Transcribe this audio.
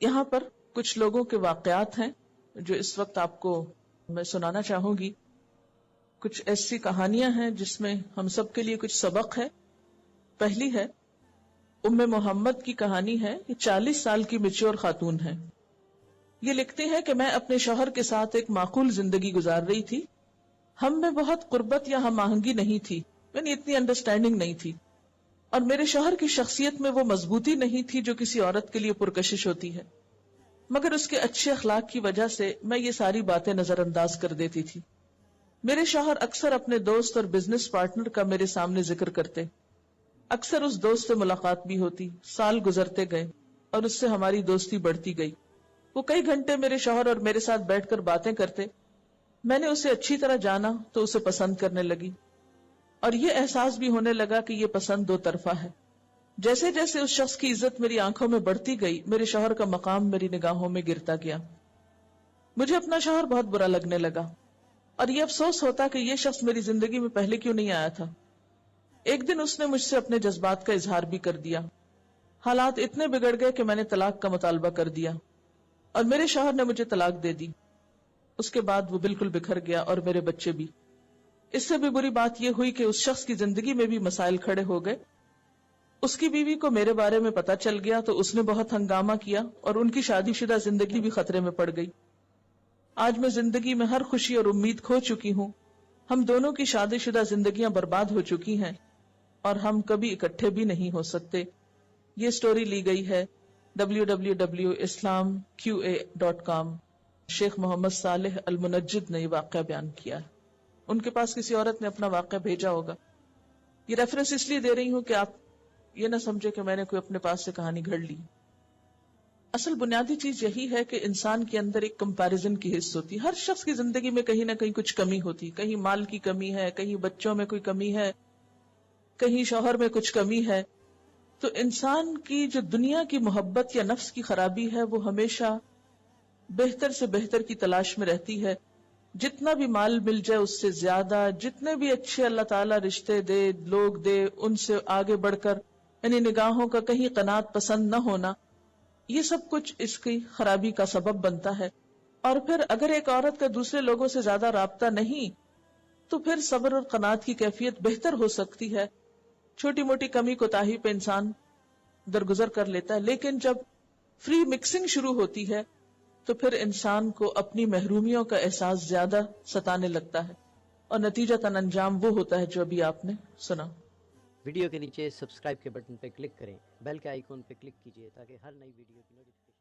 یہاں پر کچھ لوگوں کے واقعات ہیں جو اس وقت آپ کو میں سنانا چاہوں گی. کچھ ایسی کہانیاں ہیں جس میں ہم سب کے لیے کچھ سبق ہے. پہلی ہے ام محمد کی کہانی ہے. یہ 40 سال کی میچور خاتون ہے. یہ لکھتی ہے کہ میں اپنے شوہر کے ساتھ ایک معقول زندگی گزار رہی تھی. ہم میں بہت قربت یا ہم آہنگی نہیں تھی، یعنی اتنی انڈرسٹینڈنگ نہیں تھی، اور میرے شوہر کی شخصیت میں وہ مضبوطی نہیں تھی جو کسی عورت کے لیے پرکشش ہوتی ہے. مگر اس کے اچھے اخلاق کی وجہ سے میں یہ ساری باتیں نظر انداز کر دیتی تھی. میرے شوہر اکثر اپنے دوست اور بزنس پارٹنر کا میرے سامنے ذکر کرتے. اکثر اس دوست سے ملاقات بھی ہوتی. سال گزرتے گئے اور اس سے ہماری دوستی بڑھتی گئی. وہ کئی گھنٹے میرے شوہر اور میرے ساتھ بیٹھ کر باتیں کرتے. میں نے اسے اچھی طرح جانا تو اسے پسند کرنے لگی، اور یہ احساس بھی ہونے لگا کہ یہ پسند دو طرفہ ہے. جیسے جیسے اس شخص کی عزت میری آنکھوں میں بڑھتی گئی، میرے شوہر کا مقام میری نگاہوں میں گرتا گیا. مجھے اپنا شوہر بہت برا لگنے لگا، اور یہ افسوس ہوتا کہ یہ شخص میری زندگی میں پہلے کیوں نہیں آیا تھا. ایک دن اس نے مجھ سے اپنے جذبات کا اظہار بھی کر دیا. حالات اتنے بگڑ گئے کہ میں نے طلاق کا مطالبہ کر دیا، اور میرے شوہر نے مجھے طلاق دے دی. اس کے بعد وہ بالکل بکھر گیا، اور میرے بچے بھی. اس سے بھی بری بات یہ ہوئی کہ اس شخص کی زندگی میں بھی مسائل کھڑے ہو گئے. اس کی بیوی کو میرے بارے میں پتا چل گیا تو اس نے بہت ہنگامہ کیا، اور ان کی شادی شدہ زندگی بھی خطرے میں پڑ گئی. آج میں زندگی میں ہر خوشی اور امید کھو چکی ہوں. ہم دونوں کی شادی شدہ زندگیاں برباد ہو چکی ہیں، اور ہم کبھی اکٹھے بھی نہیں ہو سکتے. یہ سٹوری لی گئی ہے www.islamqa.com. شیخ محمد صالح المنجد نے یہ واقعہ بیان کیا ہے. ان کے پاس کسی عورت نے اپنا واقعہ بھیجا ہوگا. یہ ریفرنس اس لیے دے رہی ہوں کہ آپ یہ نہ سمجھے کہ میں نے کوئی اپنے پاس سے کہانی گھڑ لی. اصل بنیادی چیز یہی ہے کہ انسان کے اندر ایک کمپیرزن کی حص ہوتی. ہر شخص کی زندگی میں کہیں نہ کہیں کچھ کمی ہوتی. کہیں مال کی کمی ہے، کہیں بچوں میں کوئی کمی ہے، کہیں شوہر میں کچھ کمی ہے. تو انسان کی جو دنیا کی محبت یا نفس کی خرابی ہے وہ ہمیشہ بہتر سے بہتر کی تلاش میں رہتی ہے. جتنا بھی مال مل جائے اس سے زیادہ، جتنے بھی اچھے اللہ تعالیٰ رشتے دے، لوگ دے، ان سے آگے بڑھ کر، یعنی نگاہوں کا کہیں قناعت پسند نہ ہونا، یہ سب کچھ اس کی خرابی کا سبب بنتا ہے. اور پھر اگر ایک عورت کا دوسرے لوگوں سے زیادہ رابطہ نہیں تو پھر صبر اور قناعت کی کیفیت بہتر ہو سکتی ہے. چھوٹی موٹی کمی کوتاہی پہ انسان درگزر کر لیتا ہے، لیکن جب فری مکسنگ شروع ہوتی ہے تو پھر انسان کو اپنی محرومیوں کا احساس زیادہ ستانے لگتا ہے، اور نتیجتاً انجام وہ ہوتا ہے جو ابھی آپ نے سنا. ویڈیو کے نیچے سبسکرائب کے بٹن پہ کلک کریں، بیل کے آئیکن پہ کلک کیجیے تاکہ ہر نئی ویڈیو کی نوٹیفکیشن